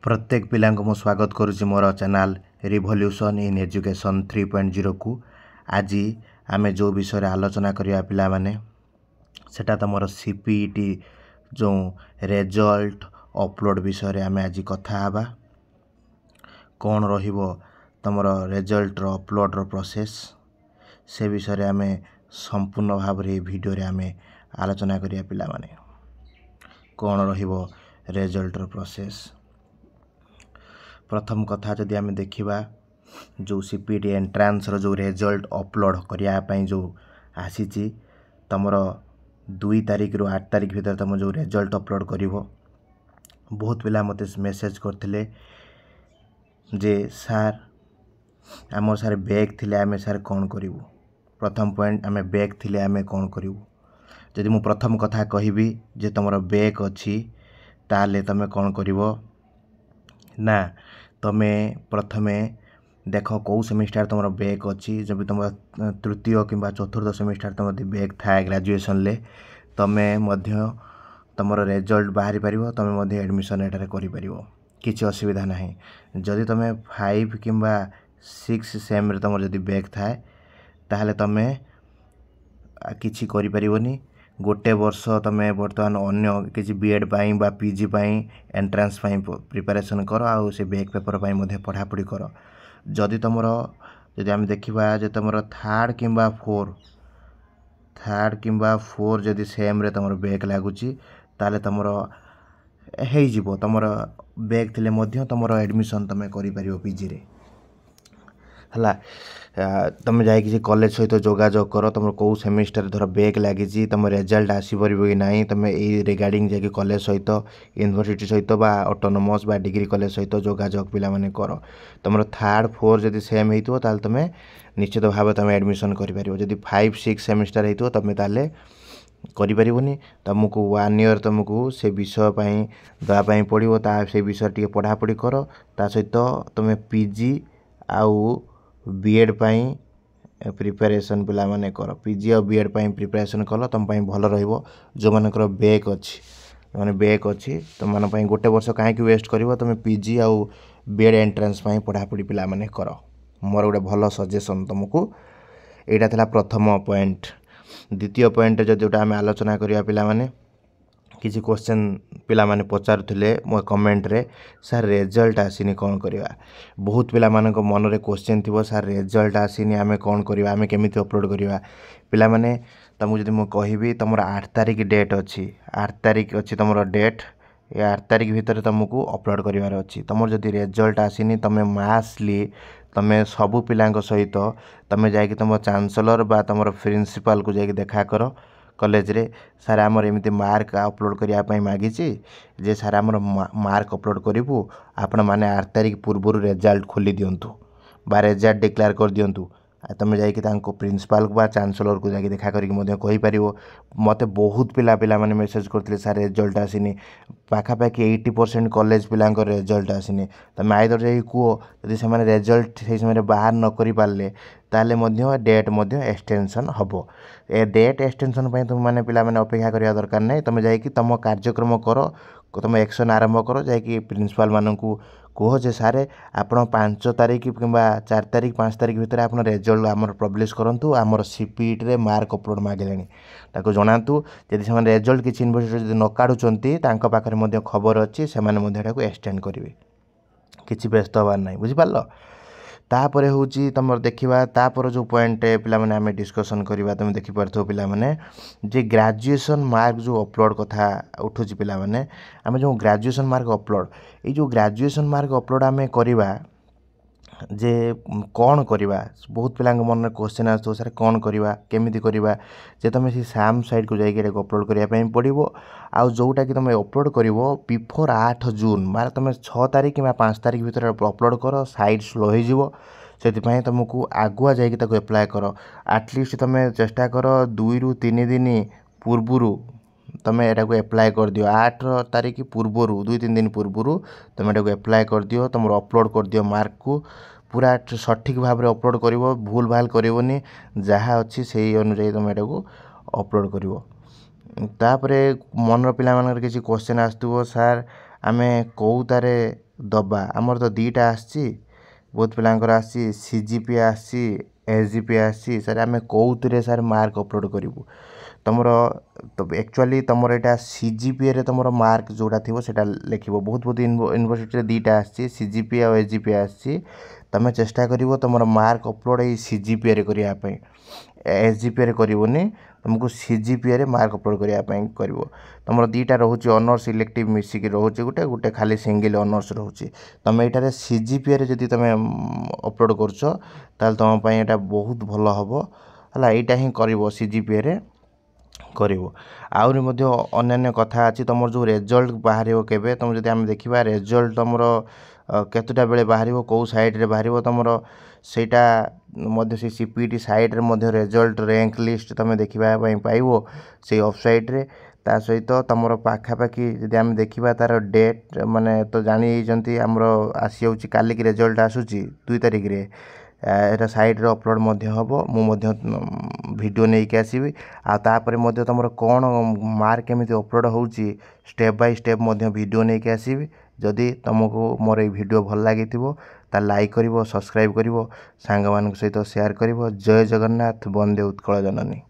प्रत्येक पिला को स्वागत करुच्ची मोर चैनल रिवोल्यूशन इन एजुकेशन 3.0 को। आज आमे जो विषय आलोचना करिया पिला माने सेटा तो मोर सीपीटी जो रिजल्ट अपलोड विषय आमे आज कथा हबा। कौन रहिबो तमर रिजल्ट रो अपलोड रो प्रोसेस से विषय आमे संपूर्ण भाव रे वीडियो रे आमे आलोचना करिया पिला माने। कौन रहिबो रिजल्ट रो प्रोसेस। प्रथम कथा जदि आमे देखिबा जो सीपीटी एंट्रांस रो जो रिजल्ट अपलोड करिया पई जो आसीची तमरो 2 तारिख रो 8 तारिख भीतर तम जो रिजल्ट अपलोड करिवो। बहुत पिला मते मेसेज करथिले जे सर आमो सर बैक थिले आमे सर कोन करिवो। प्रथम पॉइंट आमे बैक थिले आमे कोन करिवो। जदि मु प्रथम कथा कहिबी जे तमरो बैक अछि ताले तमे कोन करिवो ना तमे प्रथमे देखो कौ सेमिस्टर तुम बैक अच्छी जब तुम तृतीय कि चतुर्थ सेमिस्टर तुम बैक थाए ग्रेजुएशन ले तमे मध्य तुम रिजल्ट बाहरी पारिबो तमे मध्य एडमिशन एटारे करि पारिबो किछि असुविधा नाही। जदि तमे 5 कि 6 सेम रे तुम जदि बैक थाए ताहले तमे किछि करि पारिबोनी। गोटे वर्ष तमे बर्तमान अन्य किछि बीएड पाई बा पीजी पाई एंट्रेंस पाई प्रिपरेशन करो आ से बैक पेपर पाई मध्ये पढ़ा पढ़ी करो। जदि तमरो जदि हम देखिबा जे तमरो थर्ड किंबा 4 जदि सेम रे तमरो बैक लागुची ताले तमरो हेइ जिवो तमरो बैक थिले मध्ये तमरो एडमिशन तमे करि पारिबो पीजी रे हला। तमे जाई कि कॉलेज सहित जोगाजोग करो तुम कौ सेमिस्टर धर बैक लगी तुम रिजल्ट आसी पारिबो कि नाही तमे ए रिगार्डिंग जाई कॉलेज सहित यूनिवर्सिटी सहित बा ऑटोनोमस बा डिग्री कॉलेज सहित जोगाजोग पिला माने करो। तुम 3rd 4 जदि सेम हेइतो ताल तमे निश्चित भाव तमे एडमिशन करि पारिबो। जदि 5 6 सेमिस्टर हेइतो तमे ताले करि पारिबोनी तुमको 1 ईयर तुमको से विषय पई दवा पई पड़िबो ता से विषय टिके पढ़ा पढ़ी करो ता सहित तमे पीजी आउ बीएड पाई प्रिपरेशन पिला माने करो। पीजी और बीएड पाई प्रिपरेशन कलो तुम पाई भलो रहइबो। जो मानकर बैक अछि माने बैक अछि तुम मान पाई गोटे वर्ष काहे कि वेस्ट करिवो तुम पीजी आउ बीएड एंट्रेंस पाई पढ़ा पढ़ी पिला माने करो। मोर गोटे भलो सजेशन तुमको एटा थला प्रथम पॉइंट। द्वितीय पॉइंट जोटा आमे आलोचना करिया पिला माने किछि क्वेश्चन पिला माने पचारुथिले मो कमेंट रे सर रिजल्ट आसीनी कोन करिवा। बहुत पिला मानक मन रे क्वेश्चन थिबो सर रिजल्ट आसीनी आमे कोन करिवा आमे केमिति अपलोड करिवा। पिला माने तमु जदि मो कहिबी तमर 8 तारिख डेट अछि 8 तारिख अछि तमर डेट ए 8 तारिख भीतर तमको अपलोड करिवार अछि। तमर जदि रिजल्ट आसीनी तमे मासली तमे सबु पिलांक सहित तमे जाई कि तम चांसलर बा तमर प्रिंसिपल को जाई कि देखा करो कॉलेज रे सर आमर एमिति मार्क अपलोड करिया पई मागिची जे सर आमर मार्क अपलोड करिवु आपण माने 8 तारिख पूर्व रिजल्ट खोली दियंतु बा रिजल्ट डिक्लेयर कर दियंतु। तमे जाई कि तांको प्रिंसिपल बा चांसलर को जाई देखा करी मध्ये कहि परिवो। मते बहुत पिला माने मेसेज करथिले सर रिजल्ट आसीनी पाखा पाखी 80% कॉलेज पिलांक रिजल्ट आसीनी तमे आइदर जाई को जदि से माने रिजल्ट से समय बाहर न करि पाले ताले मध्ये डेट मध्ये एक्सटेंशन हबो। ए डेट एक्सटेंशन पई तुम माने पिला माने अपेक्षा करिया दरकार नै तमे जाई कि तम कार्यक्रम करो तुम एक्शन आरंभ करो जाई कि प्रिंसिपल माननकु कहो जे सारे आपण 5 तारिख किंबा 4 तारिख 5 तारिख भीतर आपण रिजल्ट हमर पब्लिश करंतु हमर सीपीटी रे मार्क अपलोड मागलेनी ताको जणांतु। जदि से रिजल्ट किछि यूनिवर्सिटी जदि न काढुचंती तांका पाखरे मध्ये खबर अछि से माने मध्ये एटाको एक्सटेंड करिवे किछि व्यस्त हबार नै बुझि पारलो। तापरे होची तमर देखिबा तापर जो पॉइंट पिला माने हमें डिस्कशन करिबा तुम देखि परथो पिला माने जे ग्रेजुएशन मार्क जो अपलोड कथा उठुची पिला माने हमें जो ग्रेजुएशन मार्क अपलोड ए जो ग्रेजुएशन मार्क अपलोड हमें करिबा जे कौन करिबा बहुत पिलांग मन क्वेश्चन आछो सर कौन करिबा केमिति करिबा जे तमे से साम साइट को जाई के अपलोड करिया पई पड़िबो आ जोटा कि तमे अपलोड करिवो बिफोर 8 जून माने तमे 6 तारिख कि 5 तारिख भीतर अपलोड करो साइट स्लो हो जिवो सेति पई तुमको आगुआ जाई कि ताको अप्लाई करो। एटलीस्ट तमे चेष्टा करो 2 रु 3 दिन पूर्वरु तमे एटा को अप्लाई कर दियो 8 तारिख पूर्वरु 2-3 दिन पूर्वरु तमे एटा को अप्लाई कर दियो तमर अपलोड कर दियो मार्क को पूरा सठिक भाव रे अपलोड करिवो भूल भाल करिवोनी जहा अछि सेही अनुसार तमे एटा को अपलोड करिवो। तापरे मन पिला मानकर किछि क्वेश्चन आस्तुबो सर आमे कोउ तारे दबा आमर तो दीटा आसी बहुत पिलांकर आसी सीजीपी आसी एसजीपी आसी सर आम कौन सर मार्क अपलोड करूँ तुमर तो एक्चुअली तुम यहाँ सीजीपीए रे तुम मार्क जोड़ा थी सेटा लिख बहुत बहुत यूनिवर्सिटी दीटा आसी सीजीपी और एसजीपी आसी तुम चेष्टा कर तुम मार्क अपलोड ये सीजीपीए रे करने एसजीपीए रे करनी तुमको सीजीपीए रे मार्क अपलोड करने कर तुम दीटा रोचे ऑनर्स इलेक्टिव मिसिक रोचे गोटे गोटे खाली सिंगल ऑनर्स रोचे तुम यहाँ सीजीपीए रे जदि तुम अपलोड कर तुम यहाँ बहुत भल हम है यहाँ हिं कर सीजीपीए रे आहरी अन्य कथा अच्छी तुम जो रिजल्ट बाहर केबे तुम जब आम देखा रिजल्ट तुम केतटा बेले बाहर कौ साइड्रे बाहर तुम सेटा से सीपीटी साइड्रे रिजल्ट रैंक लिस्ट तुम देखापी पाइब से वेबसाइट्रे ता सहित तुम पाखापाखि जब आम देखा तार डेट माने तो जानी आमर आसी जाऊँगी काली की रिजल्ट आसूची 2 तारिख रे एटा साइड्रे अपलोड हम मुझे वीडियो नहीं कि आसबि आपर तुम कौन मार्क केमी अपलोड हो स्टेप बाय स्टेप वीडियो नहीं कि आसबि जदि तुमको मोर ये वीडियो भल लगी लाइक कर सब्सक्राइब कर सांग मान सहित शेयर कर जय जगन्नाथ वंदे उत्कल जननी।